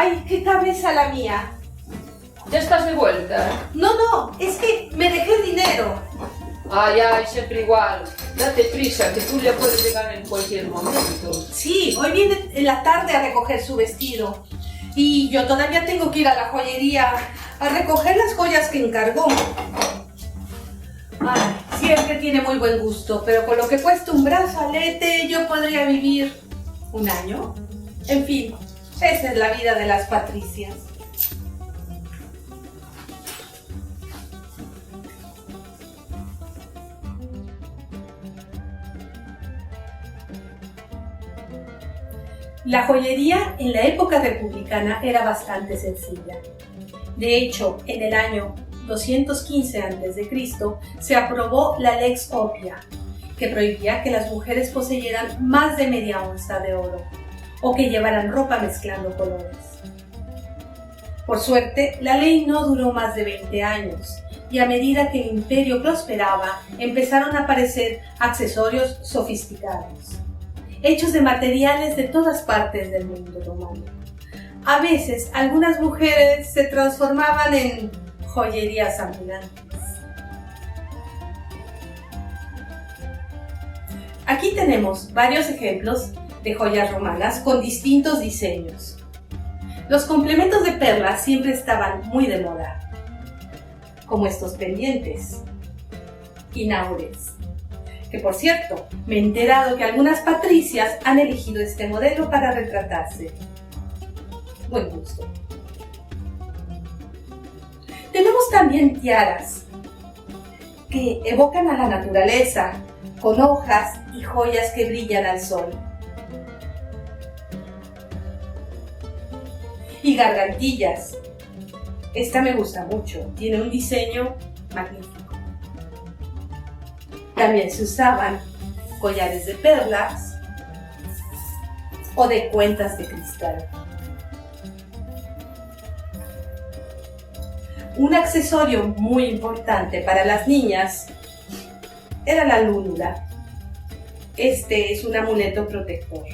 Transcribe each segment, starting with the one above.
¡Ay, qué cabeza la mía! ¿Ya estás de vuelta? No, es que me dejé el dinero. Ay, siempre igual. Date prisa, que Tulia puede llegar en cualquier momento. Sí, hoy viene en la tarde a recoger su vestido. Y yo todavía tengo que ir a la joyería a recoger las joyas que encargó. Ay, siempre tiene muy buen gusto, pero con lo que cuesta un brazalete yo podría vivir un año. En fin, esa es la vida de las patricias. La joyería en la época republicana era bastante sencilla. De hecho, en el año 215 a.C. se aprobó la Lex Oppia, que prohibía que las mujeres poseyeran más de media onza de oro o que llevaran ropa mezclando colores. Por suerte, la ley no duró más de 20 años y a medida que el imperio prosperaba, empezaron a aparecer accesorios sofisticados, hechos de materiales de todas partes del mundo romano. A veces, algunas mujeres se transformaban en joyerías ambulantes. Aquí tenemos varios ejemplos de joyas romanas con distintos diseños. Los complementos de perlas siempre estaban muy de moda, como estos pendientes y naures. Que por cierto, me he enterado que algunas patricias han elegido este modelo para retratarse. Buen gusto. Tenemos también tiaras, que evocan a la naturaleza, con hojas y joyas que brillan al sol. Y gargantillas. Esta me gusta mucho, tiene un diseño magnífico. También se usaban collares de perlas o de cuentas de cristal. Un accesorio muy importante para las niñas era la lúnula. Este es un amuleto protector.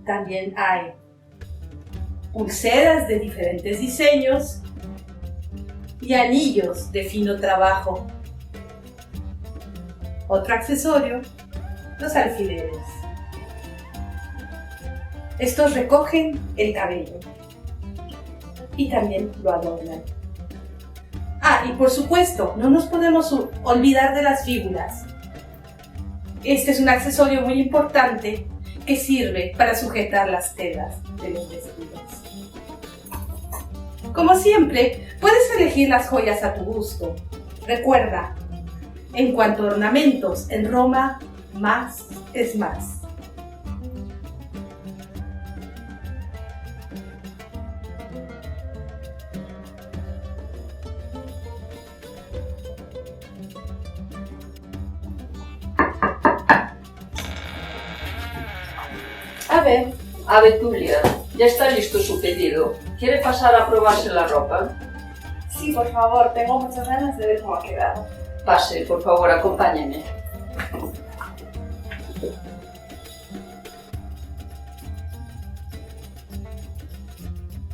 También hay pulseras de diferentes diseños y anillos de fino trabajo. Otro accesorio, los alfileres. Estos recogen el cabello y también lo adornan. Y por supuesto, no nos podemos olvidar de las fíbulas. Este es un accesorio muy importante que sirve para sujetar las telas de los vestidos. Como siempre, puedes elegir las joyas a tu gusto. Recuerda, en cuanto a ornamentos, en Roma, más es más. A ver, Tulia, ya está listo su pedido. ¿Quiere pasar a probarse la ropa? Sí, por favor, tengo muchas ganas de ver cómo ha quedado. Pase, por favor, acompáñeme.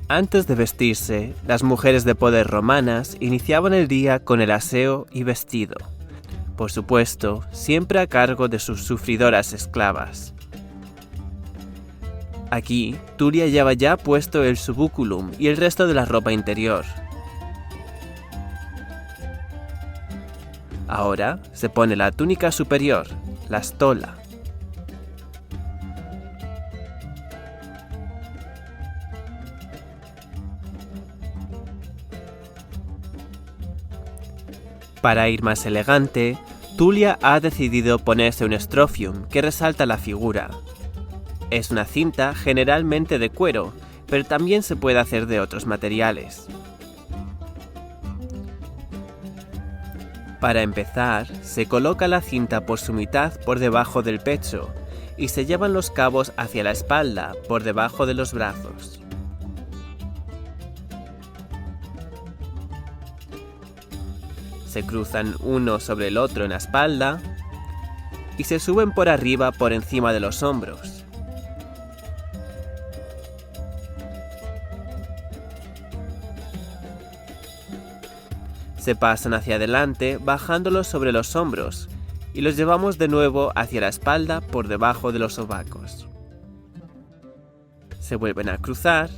Antes de vestirse, las mujeres de poder romanas iniciaban el día con el aseo y vestido. Por supuesto, siempre a cargo de sus sufridoras esclavas. Aquí, Tulia lleva ya puesto el subuculum y el resto de la ropa interior. Ahora se pone la túnica superior, la stola. Para ir más elegante, Tulia ha decidido ponerse un strophium que resalta la figura. Es una cinta generalmente de cuero, pero también se puede hacer de otros materiales. Para empezar, se coloca la cinta por su mitad por debajo del pecho y se llevan los cabos hacia la espalda por debajo de los brazos. Se cruzan uno sobre el otro en la espalda y se suben por arriba por encima de los hombros. Se pasan hacia adelante bajándolos sobre los hombros y los llevamos de nuevo hacia la espalda por debajo de los sobacos. Se vuelven a cruzar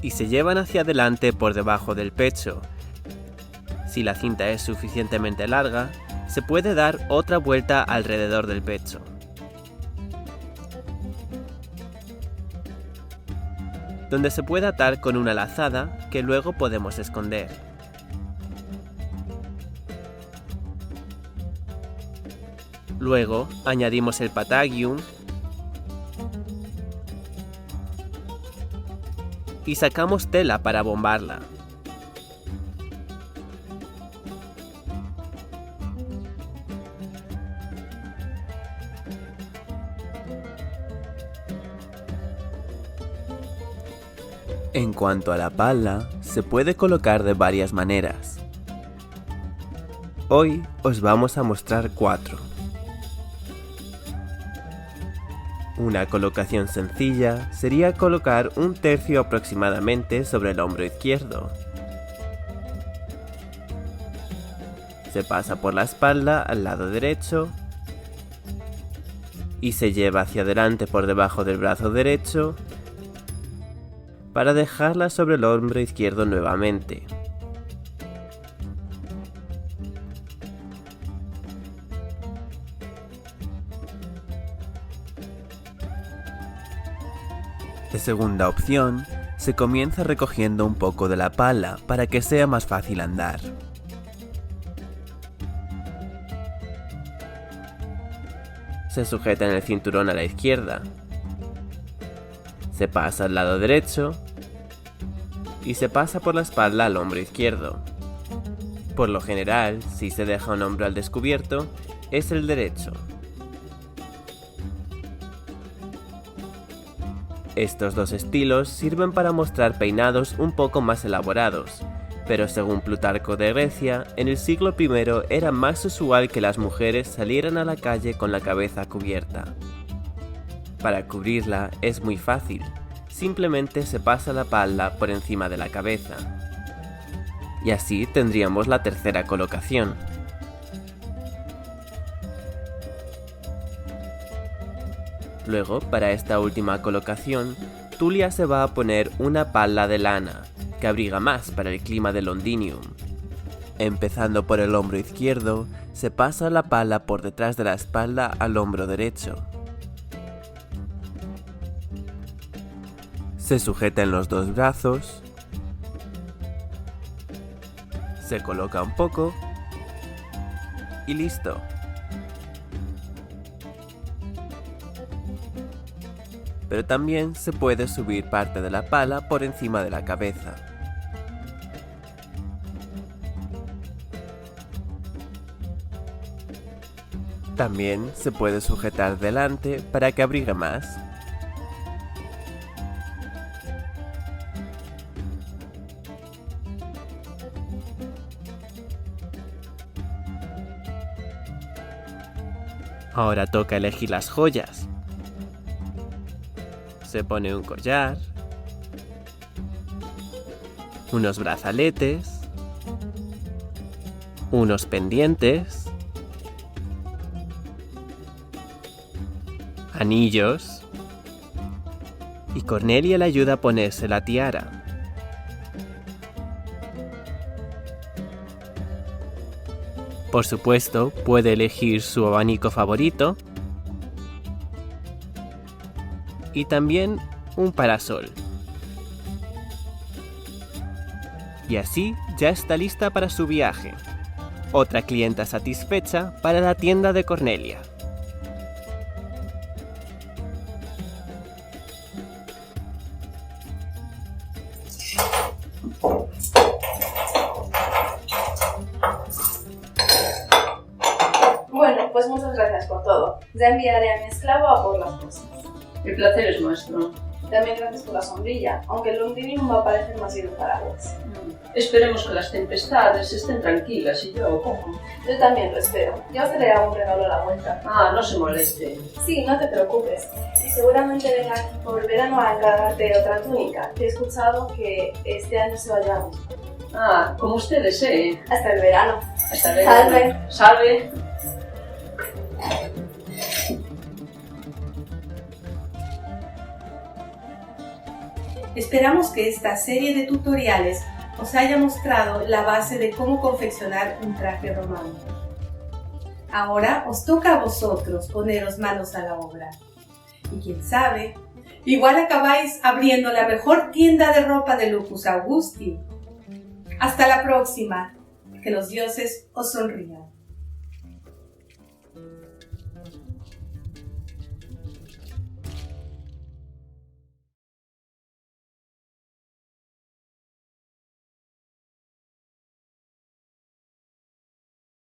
y se llevan hacia adelante por debajo del pecho. Si la cinta es suficientemente larga, se puede dar otra vuelta alrededor del pecho. Donde se puede atar con una lazada que luego podemos esconder. Luego añadimos el patagium y sacamos tela para bombarla. En cuanto a la pala, se puede colocar de varias maneras. Hoy os vamos a mostrar 4. Una colocación sencilla sería colocar 1/3 aproximadamente sobre el hombro izquierdo. Se pasa por la espalda al lado derecho y se lleva hacia adelante por debajo del brazo derecho para dejarla sobre el hombro izquierdo nuevamente. De segunda opción, se comienza recogiendo un poco de la pala para que sea más fácil andar. Se sujeta en el cinturón a la izquierda. Se pasa al lado derecho y se pasa por la espalda al hombro izquierdo. Por lo general, si se deja un hombro al descubierto, es el derecho. Estos dos estilos sirven para mostrar peinados un poco más elaborados, pero según Plutarco de Grecia, en el siglo I era más usual que las mujeres salieran a la calle con la cabeza cubierta. Para cubrirla es muy fácil, simplemente se pasa la pala por encima de la cabeza. Y así tendríamos la tercera colocación. Luego, para esta última colocación, Tulia se va a poner una pala de lana, que abriga más para el clima de Londinium. Empezando por el hombro izquierdo, se pasa la pala por detrás de la espalda al hombro derecho. Se sujeta en los dos brazos, se coloca un poco y listo. Pero también se puede subir parte de la pala por encima de la cabeza. También se puede sujetar delante para que abrigue más. Ahora toca elegir las joyas. Se pone un collar, unos brazaletes, unos pendientes, anillos, y Cornelia le ayuda a ponerse la tiara. Por supuesto, puede elegir su abanico favorito y también un parasol. Y así ya está lista para su viaje. Otra clienta satisfecha para la tienda de Cornelia. Bueno, pues muchas gracias por todo. Ya enviaré a mi esclavo a por las cosas. El placer es nuestro. También gracias por la sombrilla, aunque el Londinium va a parecer más bien un paraguas. Esperemos que las tempestades estén tranquilas y yo... Yo también lo espero. Yo te le hago un regalo a la vuelta. Ah, no se moleste. Sí, no te preocupes. Y seguramente venga aquí por verano a encargarte de otra túnica. He escuchado que este año se va a llevar mucho. Ah, como usted desee. Hasta el verano. Hasta luego. Salve. Salve. Esperamos que esta serie de tutoriales os haya mostrado la base de cómo confeccionar un traje romano. Ahora os toca a vosotros poneros manos a la obra. Y quién sabe, igual acabáis abriendo la mejor tienda de ropa de Lupus Augusti. Hasta la próxima. Que los dioses os sonrían.